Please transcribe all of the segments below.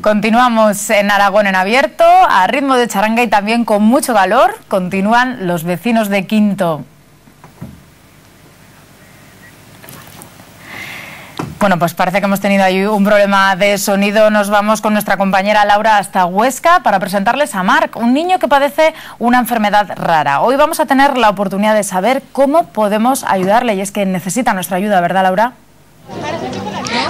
Continuamos en Aragón en abierto, a ritmo de charanga y también con mucho calor. Continúan los vecinos de Quinto. Bueno, pues parece que hemos tenido ahí un problema de sonido. Nos vamos con nuestra compañera Laura hasta Huesca para presentarles a Marc, un niño que padece una enfermedad rara. Hoy vamos a tener la oportunidad de saber cómo podemos ayudarle, y es que necesita nuestra ayuda, ¿verdad, Laura?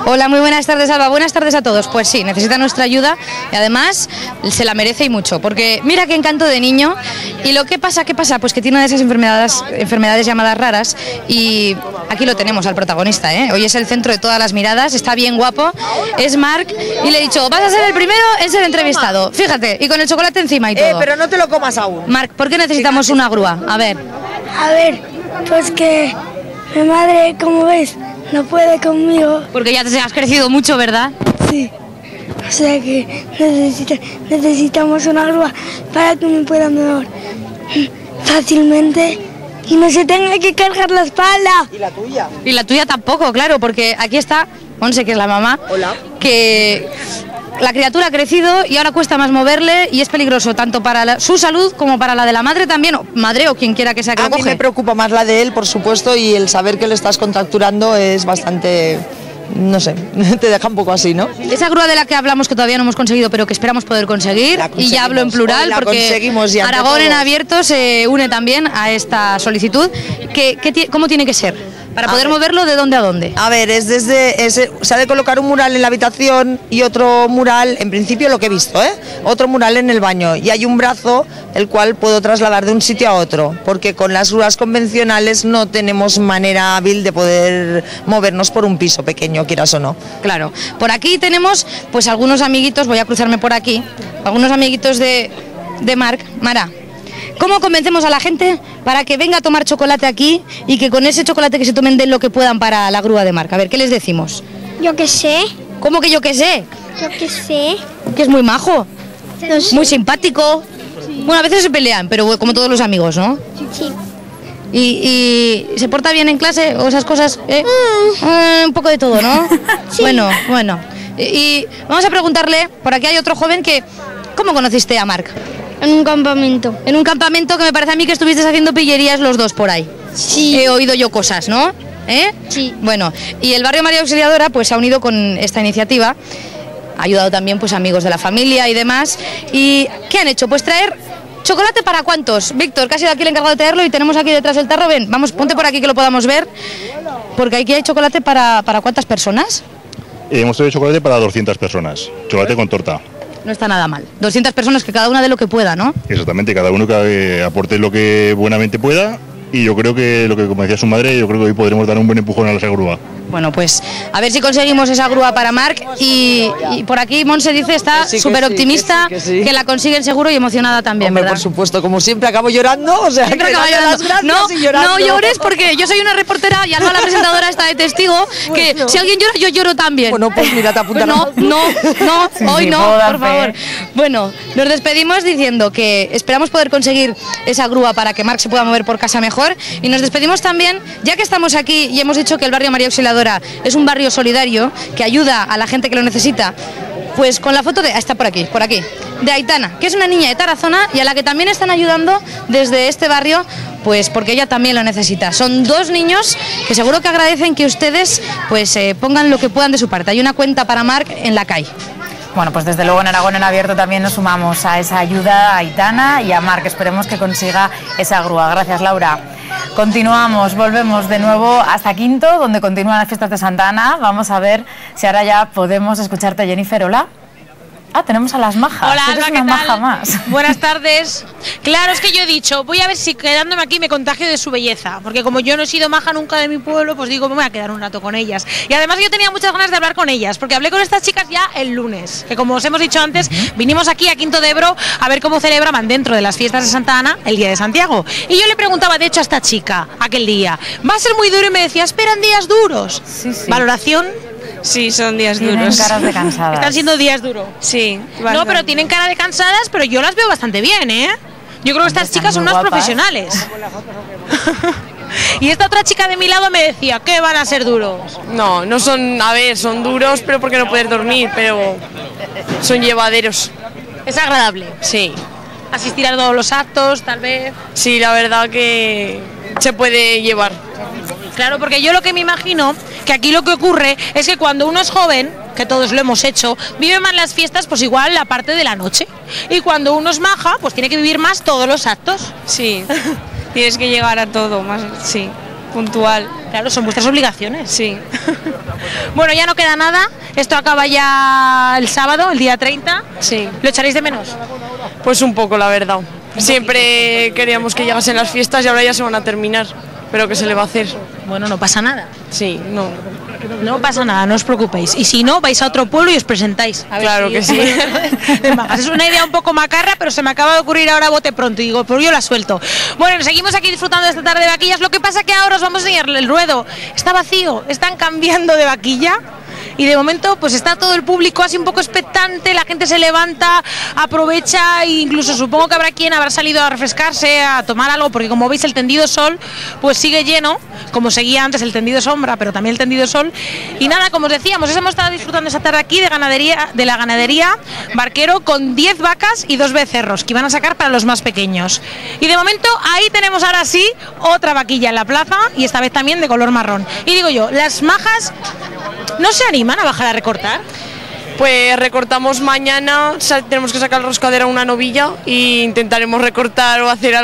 Hola, muy buenas tardes, Alba. Buenas tardes a todos. Pues sí, necesita nuestra ayuda y además se la merece y mucho, porque mira qué encanto de niño. Y lo que pasa, pues que tiene una de esas enfermedades llamadas raras, y aquí lo tenemos al protagonista, ¿eh? Hoy es el centro de todas las miradas, está bien guapo, es Marc, y le he dicho, vas a ser el primero en ser entrevistado. Fíjate, y con el chocolate encima y todo. Pero no te lo comas aún. Marc, ¿por qué necesitamos una grúa? A ver, pues que mi madre, como ves, no puede conmigo. porque ya te has crecido mucho, ¿verdad? Sí. O sea que necesitamos una grúa para que me pueda mover fácilmente y no se tenga que cargar la espalda. ¿Y la tuya? Y la tuya tampoco, claro, porque aquí está Monse, que es la mamá. Hola. Que la criatura ha crecido y ahora cuesta más moverle y es peligroso tanto para su salud como para la de la madre también, o madre o quien quiera que sea que lo coge. A mí me preocupa más la de él, por supuesto, y el saber que le estás contracturando es bastante, no sé, te deja un poco así, ¿no? Esa grúa de la que hablamos, que todavía no hemos conseguido, pero que esperamos poder conseguir, y ya hablo en plural porque Aragón en abierto se une también a esta solicitud. ¿Cómo tiene que ser? Para poder moverlo, ¿de dónde a dónde? A ver, se ha de colocar un mural en la habitación y otro mural, en principio lo que he visto, otro mural en el baño, y hay un brazo el cual puedo trasladar de un sitio a otro, porque con las grúas convencionales no tenemos manera hábil de poder movernos por un piso pequeño, quieras o no. Claro, por aquí tenemos pues algunos amiguitos, voy a cruzarme por aquí, algunos amiguitos de Marc. Mara, ¿cómo convencemos a la gente para que venga a tomar chocolate aquí y que con ese chocolate que se tomen den lo que puedan para la grúa de Marc? A ver, ¿qué les decimos? Yo qué sé. ¿Cómo que yo qué sé? Yo qué sé. Que es muy majo, No sé. muy simpático. Bueno, a veces se pelean, pero como todos los amigos, ¿no? Sí. ¿Y se porta bien en clase o esas cosas? Un poco de todo, ¿no? Sí. Bueno. Y vamos a preguntarle, por aquí hay otro joven que... ¿Cómo conociste a Marc? En un campamento. En un campamento que me parece a mí que estuvisteis haciendo pillerías los dos por ahí. Sí. He oído yo cosas, ¿no? Sí. Bueno, y el barrio María Auxiliadora pues se ha unido con esta iniciativa, ha ayudado también pues amigos de la familia y demás. ¿Y qué han hecho? Pues traer chocolate para ¿cuántos? Víctor, que ha sido aquí el encargado de traerlo y tenemos aquí detrás el tarro. Ven, vamos, ponte por aquí que lo podamos ver, porque aquí hay chocolate para ¿cuántas personas? Hemos traído chocolate para 200 personas, chocolate con torta. No está nada mal. 200 personas, que cada una de lo que pueda, ¿no? Exactamente, cada uno que aporte lo que buenamente pueda, y yo creo que, lo que como decía su madre, yo creo que hoy podremos dar un buen empujón a esa grúa. Bueno, pues a ver si conseguimos esa grúa para Marc, y por aquí Monse dice, está súper optimista, que la consiguen seguro y emocionada también, Hombre, ¿verdad? por supuesto, como siempre acabo llorando, o sea, Siempre que acaba dale las llorando. gracias y llorando. No llores, porque yo soy una reportera y Alba, la presentadora, está de testigo, que Bueno. si alguien llora, yo lloro también. Bueno, pues mira, te apuntan. No, hoy sí, no, puedo dar por favor. fe. Bueno, nos despedimos diciendo que esperamos poder conseguir esa grúa para que Marc se pueda mover por casa mejor, y nos despedimos también, ya que estamos aquí y hemos dicho que el barrio María Auxiliadora es un barrio solidario que ayuda a la gente que lo necesita, pues con la foto de... está por aquí, de Aitana, que es una niña de Tarazona y a la que también están ayudando desde este barrio, pues porque ella también lo necesita. Son dos niños que seguro que agradecen que ustedes pues pongan lo que puedan de su parte. Hay una cuenta para Marc en la calle. Bueno, pues desde luego en Aragón en abierto también nos sumamos a esa ayuda a Aitana y a Marc. Esperemos que consiga esa grúa. Gracias, Laura. Continuamos, volvemos de nuevo hasta Quinto, donde continúan las fiestas de Santa Ana. Vamos a ver si ahora ya podemos escucharte, Jennifer. Hola. Ah, tenemos a las majas. Hola, Eres Alba, una ¿qué maja tal? más. Buenas tardes. Claro, es que yo he dicho, voy a ver si quedándome aquí me contagio de su belleza, porque como yo no he sido maja nunca de mi pueblo, pues digo, me voy a quedar un rato con ellas. Y además yo tenía muchas ganas de hablar con ellas, porque hablé con estas chicas ya el lunes, que como os hemos dicho antes, vinimos aquí a Quinto de Ebro a ver cómo celebraban dentro de las fiestas de Santa Ana el Día de Santiago. Y yo le preguntaba, de hecho, a esta chica, aquel día, ¿va a ser muy duro? Y me decía, esperan días duros. Sí. ¿Valoración? Sí, son días Tienen duros. caras de cansadas. Están siendo días duros. Sí, No, bastante. pero tienen cara de cansadas, pero yo las veo bastante bien, ¿eh? Yo creo que estas Están chicas son muy unas guapas. profesionales. Y esta otra chica de mi lado me decía que van a ser duros. No son, a ver, son duros, pero porque no poder dormir, pero son llevaderos. Es agradable Sí, asistir a todos los actos, tal vez. sí, la verdad que se puede llevar. Claro, porque yo lo que me imagino, que aquí lo que ocurre es que cuando uno es joven, que todos lo hemos hecho, vive más las fiestas, pues igual la parte de la noche. Y cuando uno es maja, pues tiene que vivir más todos los actos. Sí, tienes que llegar a todo, más, sí, puntual. Claro, son vuestras obligaciones. Sí. Bueno, ya no queda nada. Esto acaba ya el sábado, el día 30. Sí. ¿Lo echaréis de menos? Pues un poco, la verdad. Siempre queríamos que llegasen las fiestas y ahora ya se van a terminar. Pero ¿qué se le va a hacer? Bueno, no pasa nada. Sí, no. No pasa nada, no os preocupéis. Y si no, vais a otro pueblo y os presentáis. A ver Claro que sí. Es una idea un poco macarra, pero se me acaba de ocurrir ahora a bote pronto. Y digo, pues yo la suelto. Bueno, seguimos aquí disfrutando de esta tarde de vaquillas. Lo que pasa que ahora os vamos a enseñar el ruedo. Está vacío, están cambiando de vaquilla. Y de momento pues está todo el público así un poco expectante, la gente se levanta, aprovecha e incluso supongo que habrá quien habrá salido a refrescarse, a tomar algo, porque como veis el tendido sol pues sigue lleno, como seguía antes el tendido sombra, pero también el tendido sol. Y nada, como os decíamos, hemos estado disfrutando esta tarde aquí de la ganadería Barquero con 10 vacas y 2 becerros que iban a sacar para los más pequeños. Y de momento ahí tenemos ahora sí otra vaquilla en la plaza y esta vez también de color marrón. Y digo yo, las majas no se animan a bajar a recortar. Pues recortamos mañana, tenemos que sacar el roscadero a una novilla e intentaremos recortar o hacer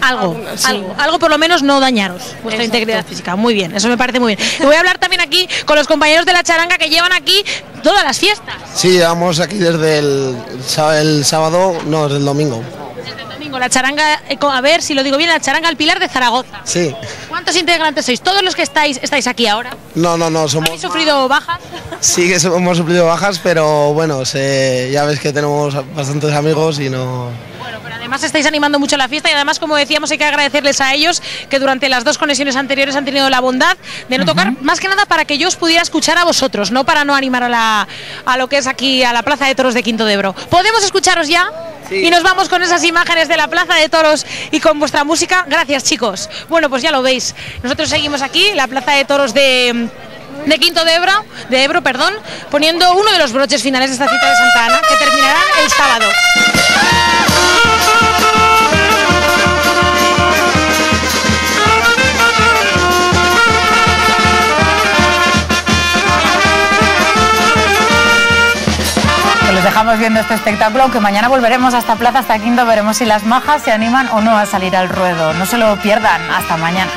Algo por lo menos no dañaros vuestra integridad física. Muy bien, eso me parece muy bien. Y voy a hablar también aquí con los compañeros de la charanga que llevan aquí todas las fiestas. Sí, llevamos aquí desde el sábado, no, desde el domingo. Desde el domingo, la charanga, a ver si lo digo bien, la charanga El Pilar de Zaragoza. Sí. ¿Cuántos integrantes sois? ¿Todos los que estáis aquí ahora? No, somos... ¿Habéis sufrido bajas? Sí que hemos sufrido bajas, pero bueno, ya ves que tenemos bastantes amigos y no... Pero además estáis animando mucho la fiesta y además, como decíamos, hay que agradecerles a ellos que durante las 2 conexiones anteriores han tenido la bondad de no tocar, más que nada para que yo os pudiera escuchar a vosotros, no para no animar a lo que es aquí, a la Plaza de Toros de Quinto de Ebro. ¿Podemos escucharos ya? Sí. Y nos vamos con esas imágenes de la Plaza de Toros y con vuestra música. Gracias, chicos. Bueno, pues ya lo veis. Nosotros seguimos aquí, la Plaza de Toros de Quinto de Ebro, poniendo uno de los broches finales de esta cita de Santa Ana, que terminará el sábado. Les dejamos viendo este espectáculo, aunque mañana volveremos a esta plaza, hasta Quinto, veremos si las majas se animan o no a salir al ruedo. No se lo pierdan, hasta mañana.